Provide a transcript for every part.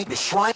The shrine.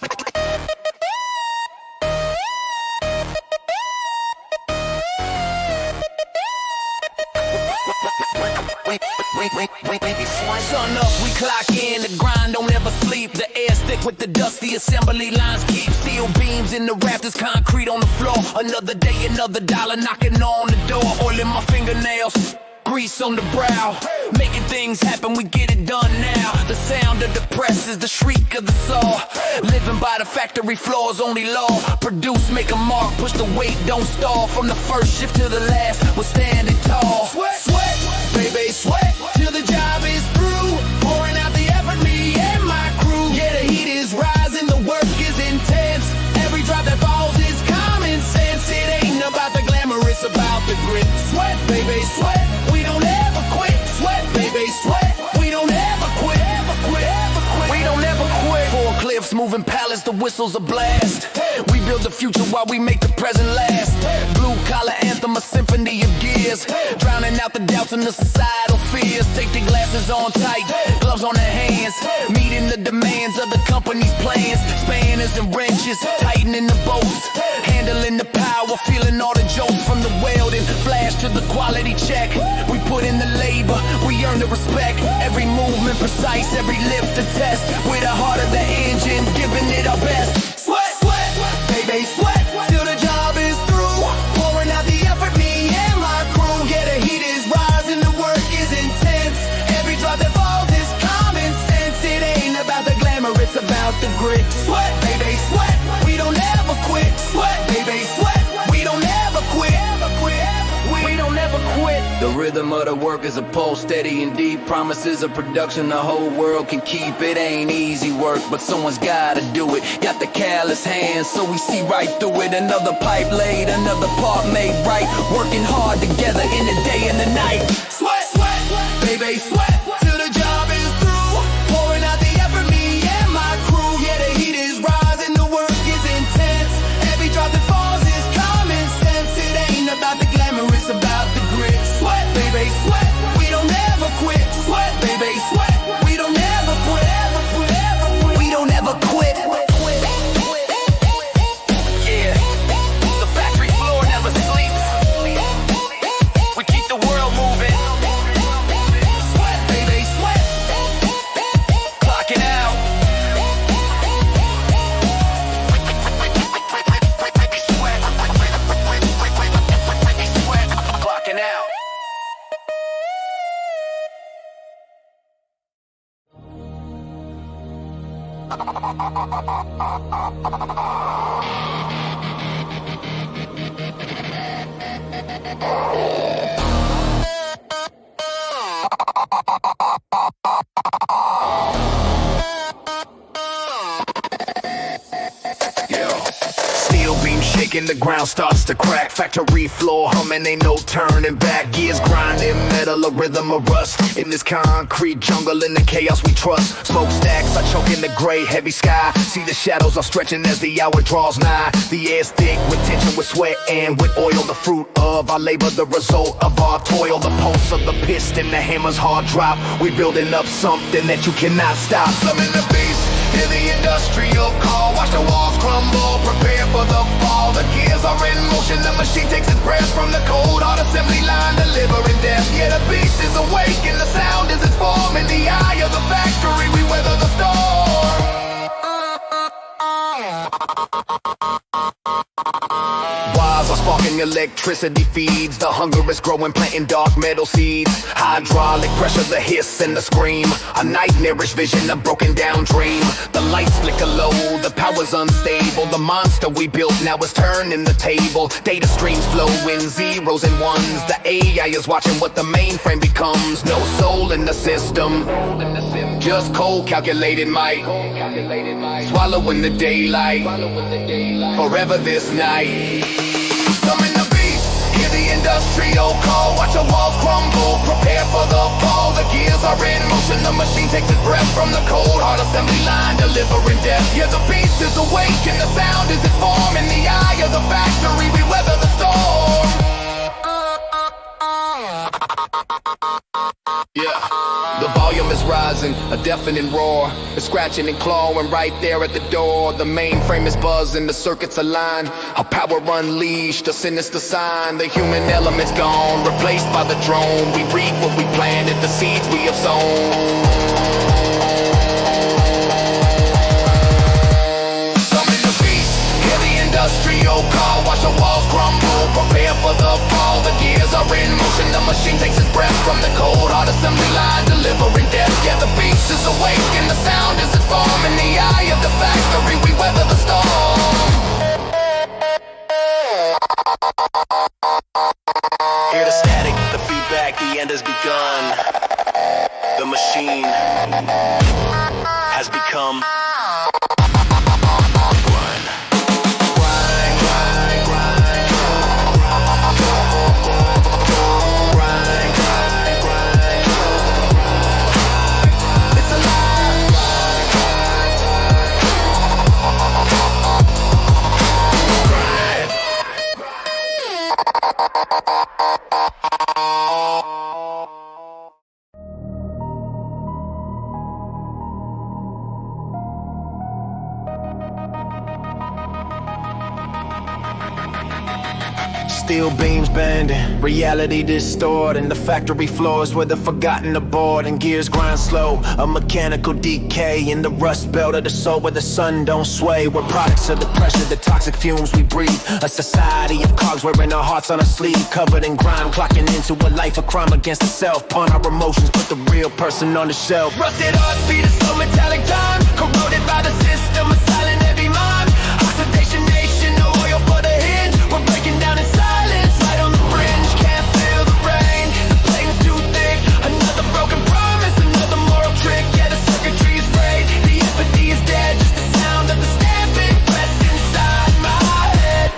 Sun up, we clock in, the grind don't ever sleep. The air stick with the dusty assembly lines keep steel beams in the rafters, concrete on the floor. Another day, another dollar knocking on the door. Oil in my fingernails, grease on the brow. Making things happen, we get it done now. The sound of the press is the shriek of the saw. Living by the factory floor's only law. Produce, make a mark, push the weight, don't stall. From the first shift to the last, we're standing tall. Sweat, sweat, baby, sweat, till the job is through. Pouring out the effort, me and my crew. Yeah, the heat is rising, the work is intense. Every drop that falls is common sense. It ain't about the glamour, it's about the grit. Sweat, baby, sweat, we don't ever quit. Sweat, baby, sweat, we don't ever quit. Ever quit, ever quit. We don't ever quit. Forklifts moving pallets, the whistles a blast. We build the future while we make the present last. Blue collar anthem, a symphony of gears. Drowning out the doubts and the societal fears. Safety glasses on tight, gloves on the hands. Meeting the demands of the company's plans. Spanners and wrenches, tightening the bolts. Handling the power, feeling all the jolts. From the welding, flash to the quality check. We put in the labor, we earn the respect. Every movement precise, every lift a test. With the heart of the engine, giving it our best. Sweat, sweat, baby, sweat, till the job is through. Pouring out the effort, me and my crew. Yeah, the heat is rising, the work is intense. Every drop that falls is common sense. It ain't about the glamour, it's about the grit. Sweat, baby, sweat, we don't ever quit. Sweat, baby, sweat, we don't ever quit. We don't ever quit. The rhythm of the work is a pulse, steady and deep. Promises of production the whole world can keep. It ain't easy work, but someone's gotta do it. Got the callous hands, so we see right through it. Another pipe laid, another part made right. Working hard together in the day and the night. Sweat, sweat, baby, sweat, till the job is through. Pouring out the effort, me and my crew. Yeah, the heat is rising, the work is intense. Every drop that falls is common sense. It ain't about the glamour, it's about the grit. Sweat, baby, sweat, we don't ever quit. Sweat, baby, sweat, we don't ever quit. We don't ever quit. Yeah, the factory floor never sleeps. We keep the world moving. Sweat, baby, sweat, clocking out. Sweat, clocking out. Steel beam shaking, the ground starts to crack. Factory floor humming, ain't no turning back. Gears grinding, metal, a rhythm of rust. In this concrete jungle, in the chaos we trust. Smokestacks are choking the gray, heavy sky. See the shadows are stretching as the hour draws nigh. The air's thick with tension, with sweat and with oil. The fruit of our labor, the result of our toil. The pulse of the piston, the hammer's hard drop. We building up something that you cannot stop. Summon the beast, hear the industrial call. Watch the walls crumble, prepare for the fall. The gears are in motion, the machine takes its breath. From the cold hard assembly line, delivering death. Yeah, the beast is awake and the sound is its form. In the eye of the factory, we weather the storm. Wires are sparking, electricity feeds. The hunger is growing, planting dark metal seeds. Hydraulic pressure, the hiss and the scream. A nightmarish vision, a broken down dream. The lights flicker low, the power's unstable. The monster we built now is turning the table. Data streams flow in zeros and ones. The AI is watching what the mainframe becomes. No soul in the system, just cold calculated might. Swallowing the daylight, forever this night. Summon the beast, hear the industrial call. Watch the walls crumble, prepare for the fall. The gears are in motion, the machine takes its breath. From the cold hard assembly line, delivering death. Yeah, the beast is awake and the sound is its form. In the eye of the factory, we weather the storm. Yeah, the volume is is rising, a deafening roar. The scratching and clawing right there at the door. The mainframe is buzzing, the circuits align. Our power unleashed, a sinister sign. The human element's gone, replaced by the drone. We reap what we planted, the seeds we have sown. Industrial call, watch the walls crumble. Prepare for the fall, the gears are in motion. The machine takes its breath from the cold hard assembly line, delivering death. Yeah, the beast is awake and the sound is its form. In the eye of the factory, we weather the storm. Hear the static, the feedback, the end has begun. The machine has become steel beams bending, reality distorting. The factory floors where the forgotten aboard and gears grind slow. A mechanical decay in the rust belt of the soul where the sun don't sway. We're products of the pressure, the toxic fumes we breathe. A society of cogs wearing our hearts on our sleeve, covered in grime, clocking into a life of crime against itself. Pawn our emotions, put the real person on the shelf. Rusted heart, speed of slow metallic time, corroded by the system, a silent heavy mind. Oxidation nation, no oil for the hinge. We're breaking down in silence, right on the fringe. Can't feel the rain, the plane's too thick. Another broken promise, another moral trick. Yeah, the circuitry is frayed, the empathy is dead. Just the sound of the stamping pressed inside my head.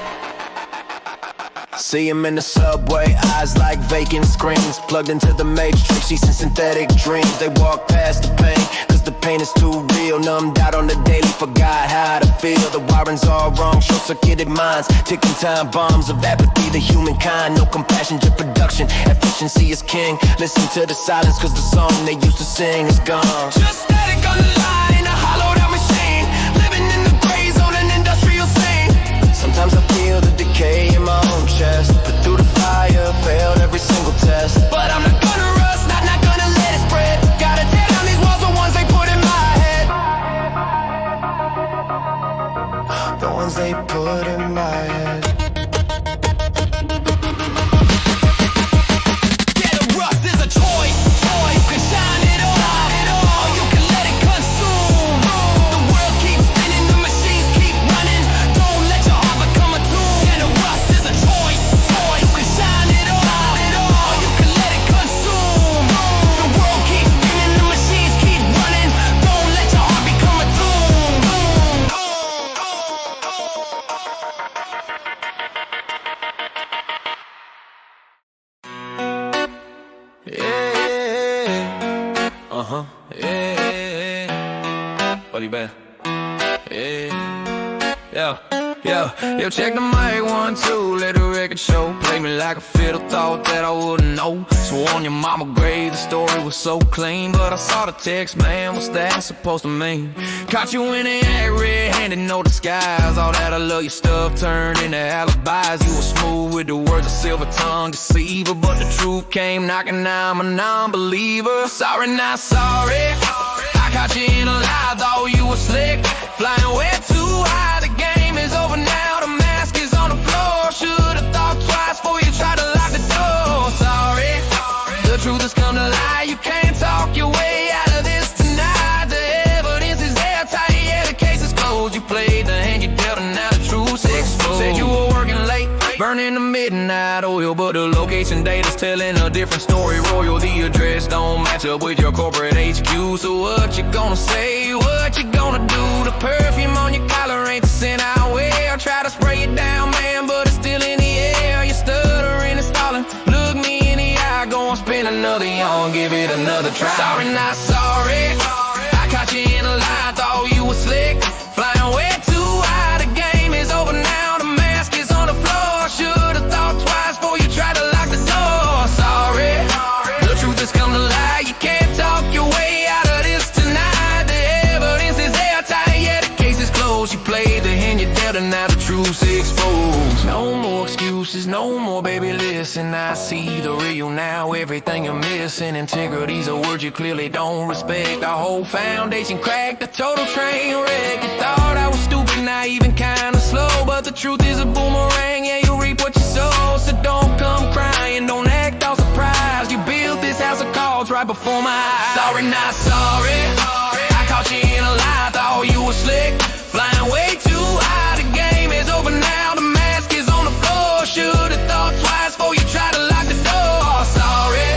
See him in the subway, eyes like vacant screens. Plugged into the matrix, chasing synthetic dreams. They walk past the pain, cause the pain is too real. Numbed out on the daily, forgot how to feel. The wiring's all wrong, short-circuited minds. Ticking time bombs of apathy, the humankind. No compassion, just production, efficiency is king. Listen to the silence, cause the song they used to sing is gone. Just static on the line, a hollowed out machine. Living in the gray zone, an industrial scene. Sometimes I feel the decay in my own chest, but through the fire, failed every single test. But I'm not gonna rust, not gonna let it spread. Gotta tear down these walls, the ones they put in my head. The ones they put in my head. Get a rust is a choice. You can shine it all, you can let it consume. The world keeps spinning, the machines keep running. Don't let your heart become a tomb. Get a rust is a choice. You can shine it all, you can let it consume. The world keeps spinning, the machines keep running. Don't let your heart become a tomb. Yeah. Yeah. Buddy band. Yeah. Yo, check the mic 1, 2, let the record show. Play me like a fiddle, thought that I wouldn't know. So on your mama grave, the story was so clean. But I saw the text, man, what's that supposed to mean? Caught you in the act, red-handed, no disguise. All that I love your stuff turned into alibis. You were smooth with the words of silver tongue deceiver, but the truth came knocking, now I'm a non-believer. Sorry, not sorry, I caught you in a lie, thought you were slick. Flying way too high, the game is over now, the mask is on the floor. Should've thought twice before you tried to lock the door. Sorry, the truth has come to light. You can't talk your way out of this tonight. The evidence is airtight, yeah, the case is closed. You played the hand you dealt and now the truth's exposed. Said you were working late, burning the midnight oil, but the location data's telling a different story. Royal, the address don't match up with your corporate HQ. So what you gonna say, what you gonna do? The perfume on your collar ain't the scent I wear. Try to spray it down, man, but it's still in the air. You're stuttering and stalling, look me in the eye. Go and spend another yawn, give it another try. Sorry, not sorry, I caught you in a lie, thought you were slick. Flying way too high, the game is over now, the mask is on the floor. Should've thought twice before you tried to lock the door. Sorry, the truth has come to light, you can't talk your way out better now the truth's exposed. No more excuses, no more, baby, listen. I see the real now, everything you're missing. Integrity's a word you clearly don't respect. The whole foundation cracked, a total train wreck. You thought I was stupid, naive and kinda slow, but the truth is a boomerang, yeah, you reap what you sow. So don't come crying, don't act all surprised. You built this house of cards right before my eyes. Sorry, not sorry, I caught you in a lie, thought you were slick, flying way too high. The game is over now, the mask is on the floor. Should've thought twice before you tried to lock the door. Sorry,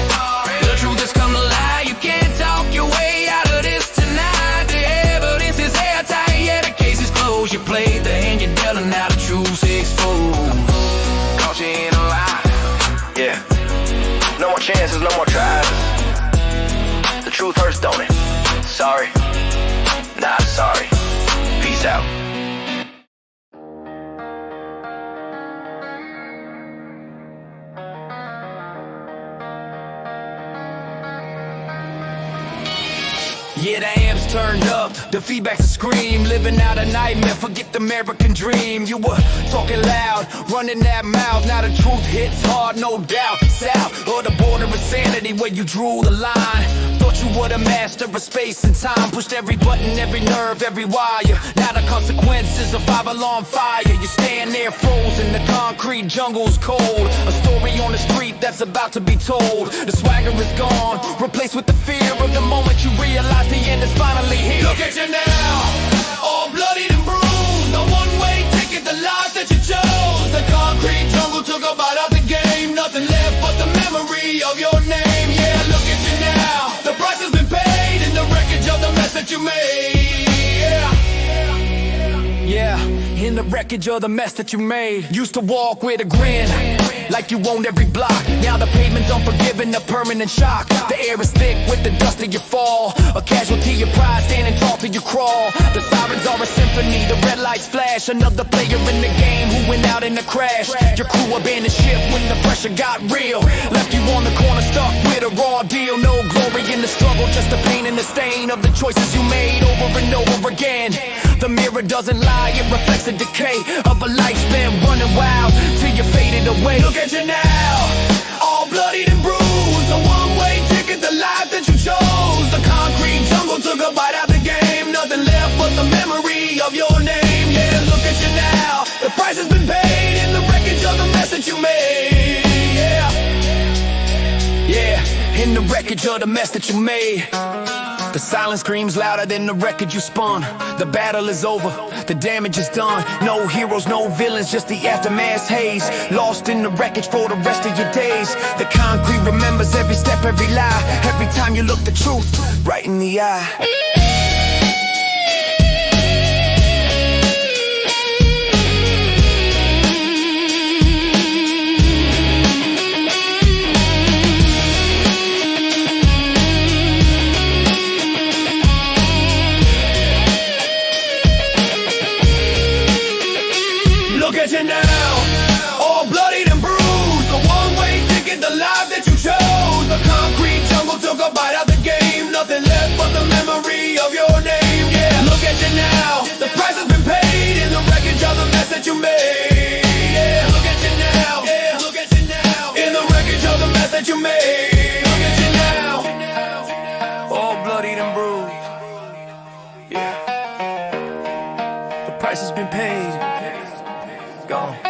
the truth has come to light. You can't talk your way out of this tonight. The evidence is airtight, yeah, the case is closed. You played the hand you dealt and now the truth's exposed. Caught you in a lie, yeah. No more chances, no more tries. The truth hurts, don't it? Sorry, not sorry. Peace out. Yeah, the amps turned up, the feedback's a scream. Living out a nightmare, forget the American dream. You were talking loud, running that mouth. Now the truth hits hard, no doubt. South or the border of sanity where you drew the line. Thought you were the master of space and time. Pushed every button, every nerve, every wire. Now the consequences of 5-alarm fire. You stand there frozen, the concrete jungle's cold. A story on the street that's about to be told. The swagger is gone, replaced with the fear of the moment you realize the end is finally here. Look at you now, all bloodied and bruised. The one-way ticket, the life that you chose. The concrete jungle took a bite out the game. Nothing left but the memory of your name. Yeah, look at you now. The price has been paid in the wreckage of the mess that you made. Yeah, in the wreckage of the mess that you made. Used to walk with a grin, like you owned every block. Now the pavement's unforgiving, a permanent shock. The air is thick with the dust of your fall. A casualty of pride, standing tall till you crawl. The sirens are a symphony, the red lights flash. Another player in the game who went out in a crash. Your crew abandoned ship when the pressure got real. Left you on the corner stuck with a raw deal. No glory in the struggle, just the pain and the stain of the choices you made over and over again. The mirror doesn't lie, it reflects the decay of a lifespan running wild till you faded away. Look at you now, all bloodied and bruised. A one-way ticket, the life that you chose. The concrete jungle took a bite out the game. Nothing left but the memory of your name. Yeah, look at you now, the price has been paid in the wreckage of the mess that you made. Yeah, in the wreckage of the mess that you made. The silence screams louder than the record you spun. The battle is over, the damage is done. No heroes, no villains, just the aftermath haze. Lost in the wreckage for the rest of your days. The concrete remembers every step, every lie. Every time you look the truth right in the eye. Look at you now, all bloodied and bruised. The one-way ticket, the life that you chose. The concrete jungle took a bite out the game. Nothing left but the memory of your name. Yeah, look at you now, the price has been paid in the wreckage of the mess that you made. Yeah, look at you now, yeah, look at you now, in the wreckage of the mess that you made. Look at you now, all bloodied and bruised. Yeah, the price has been paid. Gone.